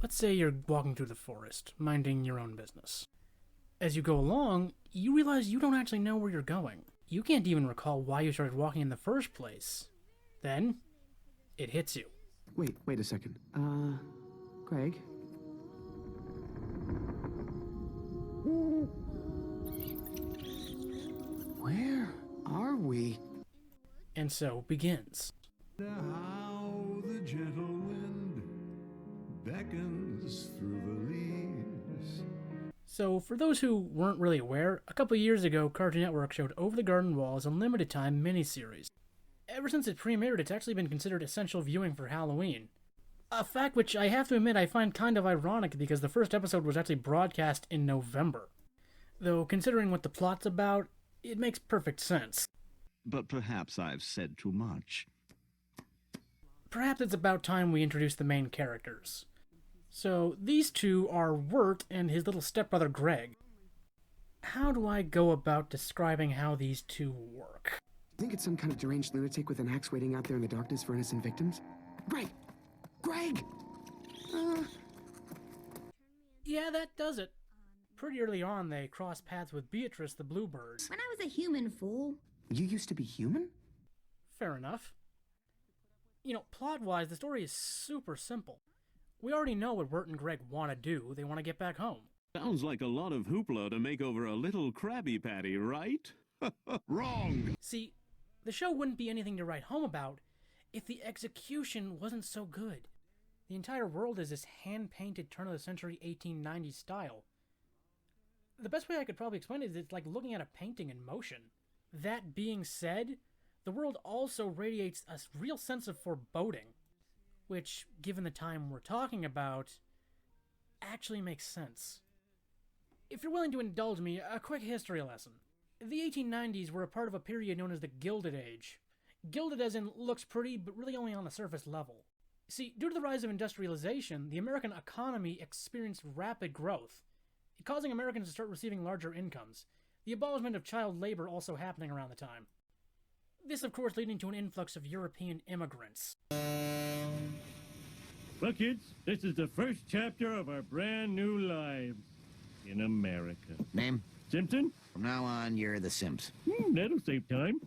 let's say you're walking through the forest, minding your own business. As you go along, you realize you don't actually know where you're going. You can't even recall why you started walking in the first place. Then, it hits you. Wait a second. Greg? Where are we? And so begins. How the gentle wind beckons through the leaves. So, for those who weren't really aware, a couple years ago, Cartoon Network showed Over the Garden Wall as a limited-time miniseries. Ever since it premiered, it's actually been considered essential viewing for Halloween. A fact which I have to admit I find kind of ironic because the first episode was actually broadcast in November. Though, considering what the plot's about, it makes perfect sense. But perhaps I've said too much. Perhaps it's about time we introduce the main characters. So, these two are Wirt and his little stepbrother Greg. How do I go about describing how these two work? I think it's some kind of deranged lunatic with an axe waiting out there in the darkness for innocent victims. Greg! Greg! Yeah, that does it. Pretty early on, they cross paths with Beatrice the Bluebird. When I was a human fool. You used to be human? Fair enough. You know, plot-wise, the story is super simple. We already know what Wirt and Greg want to do. They want to get back home. Sounds like a lot of hoopla to make over a little Krabby Patty, right? Wrong! See, the show wouldn't be anything to write home about if the execution wasn't so good. The entire world is this hand-painted turn-of-the-century 1890s style. The best way I could probably explain it is it's like looking at a painting in motion. That being said, the world also radiates a real sense of foreboding, which, given the time we're talking about, actually makes sense. If you're willing to indulge me, a quick history lesson. The 1890s were a part of a period known as the Gilded Age. Gilded as in looks pretty, but really only on the surface level. See, due to the rise of industrialization, the American economy experienced rapid growth, causing Americans to start receiving larger incomes. The abolishment of child labor also happening around the time. This, of course, leading to an influx of European immigrants. Well, kids, this is the first chapter of our brand new lives in America. Name? Simpson? From now on, you're the Simps. That'll save time.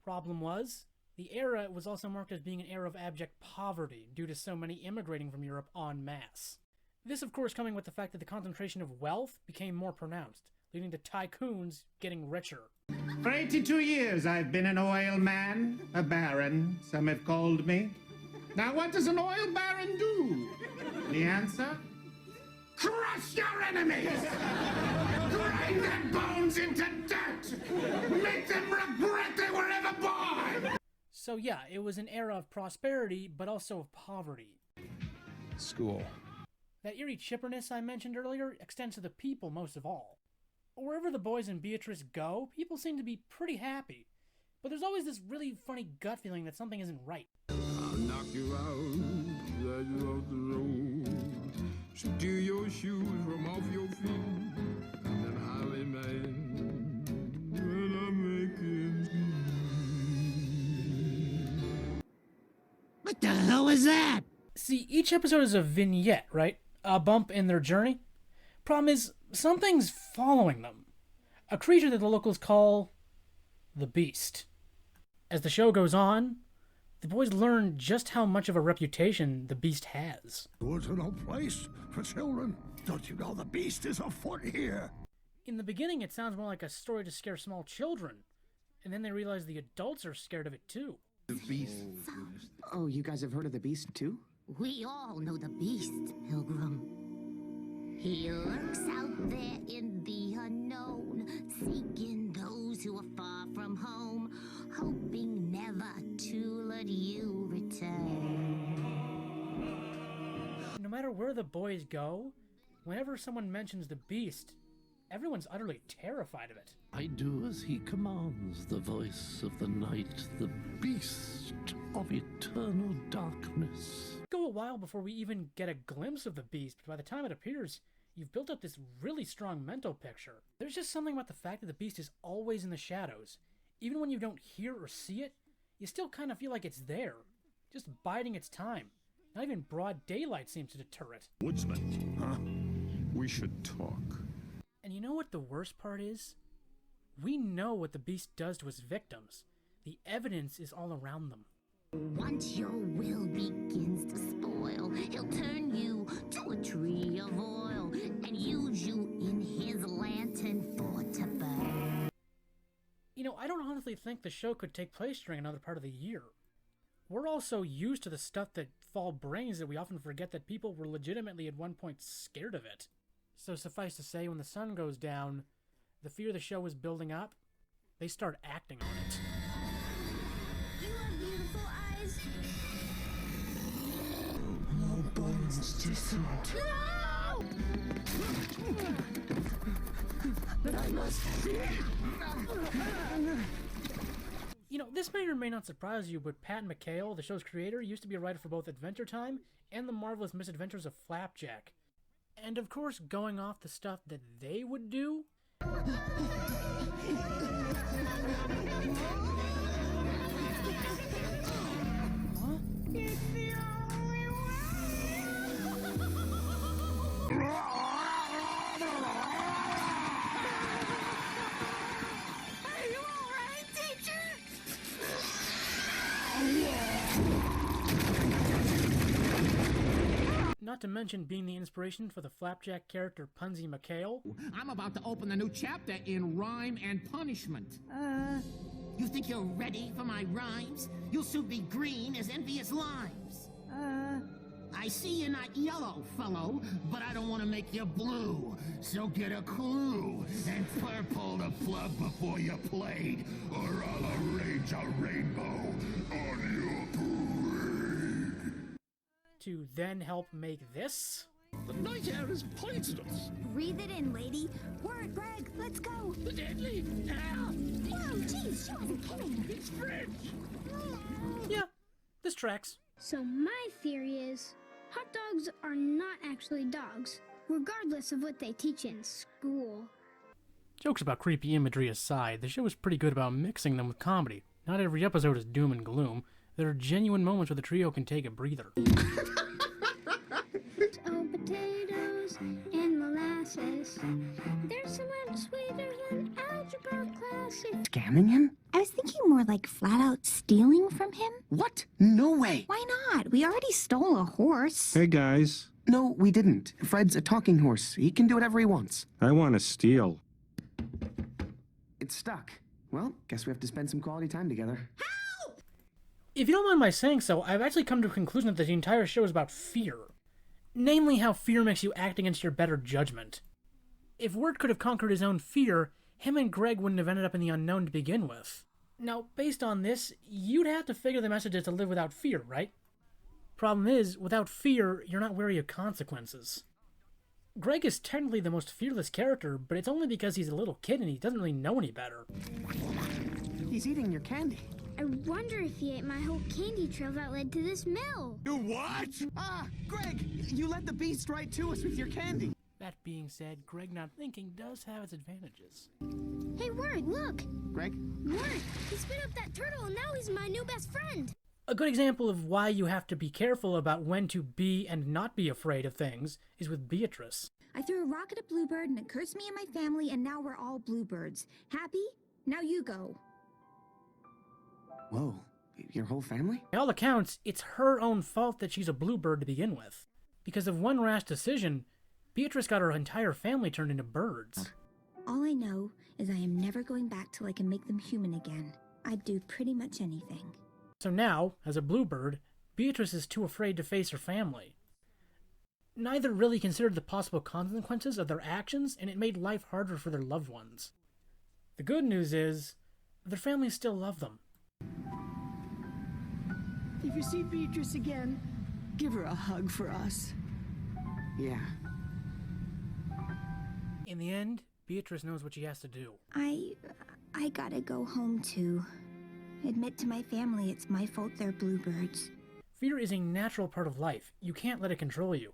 Problem was, the era was also marked as being an era of abject poverty due to so many immigrating from Europe en masse. This, of course, coming with the fact that the concentration of wealth became more pronounced, leading to tycoons getting richer. For 82 years I've been an oil man, a baron, some have called me. Now what does an oil baron do? The answer? Crush your enemies! Grind their bones into dirt! Make them regret they were ever born! So yeah, it was an era of prosperity, but also of poverty. School. That eerie chipperness I mentioned earlier extends to the people most of all. Wherever the boys and Beatrice go, people seem to be pretty happy. But there's always this really funny gut feeling that something isn't right. I'll knock you out, drag you off the road, steal your shoes from off your feet, and then highway man, when I'm making What the hell is that? See, each episode is a vignette, right? A bump in their journey. Problem is, something's following them. A creature that the locals call the Beast. As the show goes on, the boys learn just how much of a reputation the Beast has. Woods are no place for children. Don't you know the Beast is afoot here? In the beginning, it sounds more like a story to scare small children, and then they realize the adults are scared of it too. The Beast. Oh, you guys have heard of the Beast too? We all know the Beast, Pilgrim. He lurks out there in the unknown, seeking those who are far from home, hoping never to let you return. No matter where the boys go, whenever someone mentions the Beast, everyone's utterly terrified of it. I do as he commands, the voice of the night, the beast of eternal darkness. Go a while before we even get a glimpse of the Beast, but by the time it appears, you've built up this really strong mental picture. There's just something about the fact that the Beast is always in the shadows. Even when you don't hear or see it, you still kind of feel like it's there, just biding its time, Not even broad daylight seems to deter it. Woodsman, huh? We should talk. And you know what the worst part is? We know what the beast does to his victims. The evidence is all around them. Once your will begins to spoil, he'll turn you to a tree of oil and use you in his lantern for to burn. You know, I don't honestly think the show could take place during another part of the year. We're all so used to the stuff that fall brains that we often forget that people were legitimately at one point scared of it. So suffice to say, when the sun goes down, the fear the show is building up, they start acting on it. You have beautiful eyes. No bones distant. No! But I must fear. You know, this may or may not surprise you, but Pat McHale, the show's creator, used to be a writer for both Adventure Time and the marvelous Misadventures of Flapjack. And of course, going off the stuff that they would do... Huh? It's the only way! Are you alright, teacher? Not to mention being the inspiration for the Flapjack character Punzy McHale. I'm about to open a new chapter in Rhyme and Punishment. You think you're ready for my rhymes? You'll soon be green as envious limes. I see you're not yellow, fellow, but I don't want to make you blue. So get a clue and purple the plug before you played, or I'll arrange a rainbow on your parade. To then help make this. The night air is poisonous. Breathe it in, lady. Word, Greg, let's go. The deadly air. Whoa, jeez, she wasn't kidding. It's French. Yeah, this tracks. So my theory is, hot dogs are not actually dogs, regardless of what they teach in school. Jokes about creepy imagery aside, the show is pretty good about mixing them with comedy. Not every episode is doom and gloom. There are genuine moments where the trio can take a breather. Oh, potatoes and molasses. They're so much sweeter than algebra classes. Scamming him? I was thinking more like flat out stealing from him. What? No way. Why not? We already stole a horse. Hey, guys. No, we didn't. Fred's a talking horse. He can do whatever he wants. I want to steal. It's stuck. Well, guess we have to spend some quality time together. If you don't mind my saying so, I've actually come to a conclusion that the entire show is about fear. Namely, how fear makes you act against your better judgment. If Wirt could have conquered his own fear, him and Greg wouldn't have ended up in the unknown to begin with. Now, based on this, you'd have to figure the message is to live without fear, right? Problem is, without fear, you're not wary of consequences. Greg is technically the most fearless character, but it's only because he's a little kid and he doesn't really know any better. He's eating your candy. I wonder if he ate my whole candy trail that led to this mill. You what? Ah, Greg, you led the beast right to us with your candy. That being said, Greg not thinking does have its advantages. Hey, Word, look! Greg? Word, he spit up that turtle and now he's my new best friend! A good example of why you have to be careful about when to be and not be afraid of things is with Beatrice. I threw a rock at a bluebird and it cursed me and my family, and now we're all bluebirds. Happy? Now you go. Whoa, your whole family? By all accounts, it's her own fault that she's a bluebird to begin with. Because of one rash decision, Beatrice got her entire family turned into birds. All I know is I am never going back till I can make them human again. I'd do pretty much anything. So now, as a bluebird, Beatrice is too afraid to face her family. Neither really considered the possible consequences of their actions, and it made life harder for their loved ones. The good news is, their families still love them. If you see Beatrice again, give her a hug for us. Yeah. In the end, Beatrice knows what she has to do. I gotta go home too. Admit to my family it's my fault they're bluebirds. Fear is a natural part of life. You can't let it control you.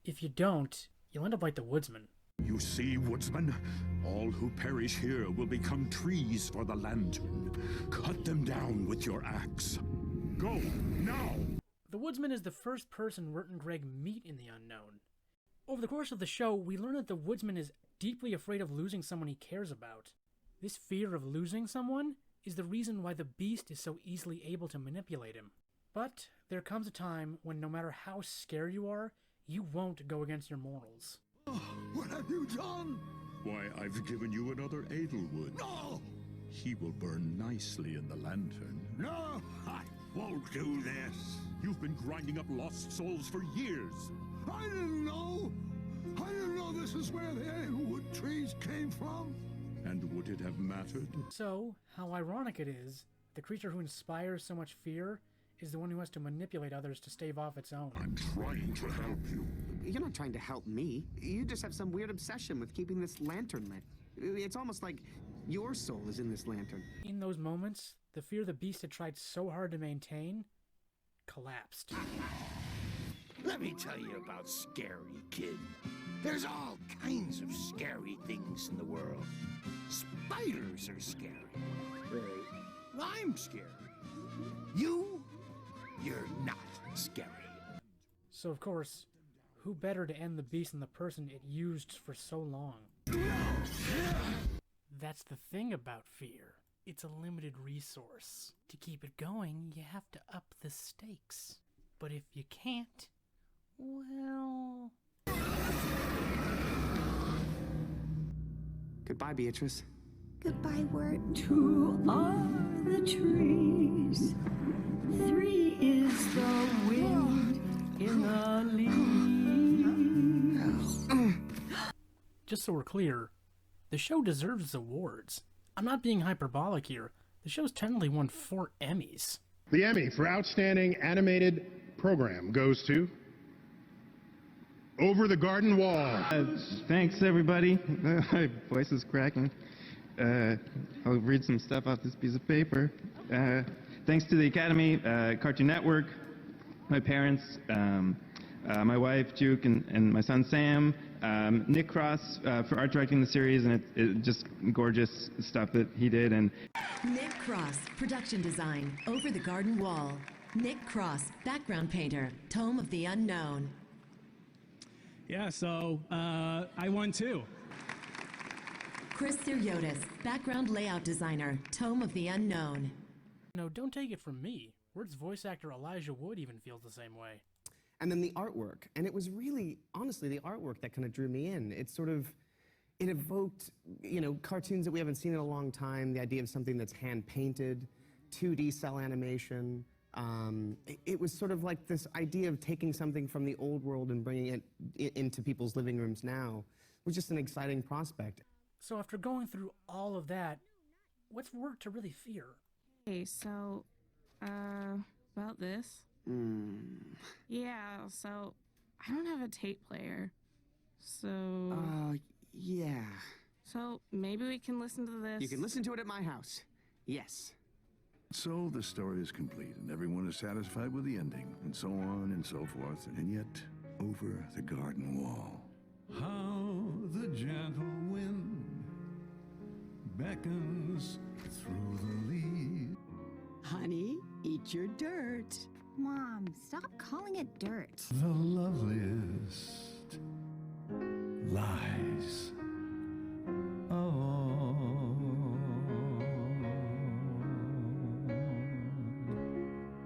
If you don't, you'll end up like the woodsman. You see, woodsman, all who perish here will become trees for the lantern. Cut them down with your axe. Go, now! The woodsman is the first person Wirt and Greg meet in the unknown. Over the course of the show, we learn that the woodsman is deeply afraid of losing someone he cares about. This fear of losing someone is the reason why the beast is so easily able to manipulate him. But there comes a time when no matter how scared you are, you won't go against your morals. Oh, what have you done? Why, I've given you another Edelwood. No! He will burn nicely in the lantern. No, I won't do this. You've been grinding up lost souls for years. I didn't know. I didn't know this is where the Edelwood trees came from. And would it have mattered? So, how ironic it is, the creature who inspires so much fear is the one who has to manipulate others to stave off its own. I'm trying to help you. You're not trying to help me. You just have some weird obsession with keeping this lantern lit. It's almost like your soul is in this lantern. In those moments, the fear the beast had tried so hard to maintain collapsed. Let me tell you about scary, kid. There's all kinds of scary things in the world. Spiders are scary. I'm scary. You're not scary. So of course, who better to end the beast than the person it used for so long? That's the thing about fear. It's a limited resource. To keep it going, you have to up the stakes. But if you can't, well... Goodbye, Beatrice. Goodbye, Wirt. 2 are the trees, 3 is the wind in the leaves. Just so we're clear, the show deserves its awards. I'm not being hyperbolic here. The show's technically won 4 Emmys. The Emmy for Outstanding Animated Program goes to Over the Garden Wall. Thanks, everybody. My voice is cracking. I'll read some stuff off this piece of paper. Thanks to the Academy, Cartoon Network, my parents, my wife, Juke, and my son, Sam, Nick Cross for art directing the series, and it's just gorgeous stuff that he did. And Nick Cross, production design, Over the Garden Wall. Nick Cross, background painter, Tome of the Unknown. Yeah, so I won too. Chris Siriotis, background layout designer, Tome of the Unknown. No, don't take it from me. Wirt's voice actor Elijah Wood even feels the same way. And then the artwork. And it was really, honestly, the artwork that kind of drew me in. It sort of, it evoked, you know, cartoons that we haven't seen in a long time, the idea of something that's hand-painted, 2D cell animation. It was sort of like this idea of taking something from the old world and bringing it into people's living rooms now. It was just an exciting prospect. So after going through all of that, what's Wirt to really fear? Okay, so, about this? Yeah, so, I don't have a tape player, so... yeah. So, maybe we can listen to this? You can listen to it at my house. Yes. So the story is complete, and everyone is satisfied with the ending, and so on and so forth, and yet, over the garden wall. How the gentle wind beckons through the leaves. Honey, eat your dirt. Mom, stop calling it dirt. The loveliest lies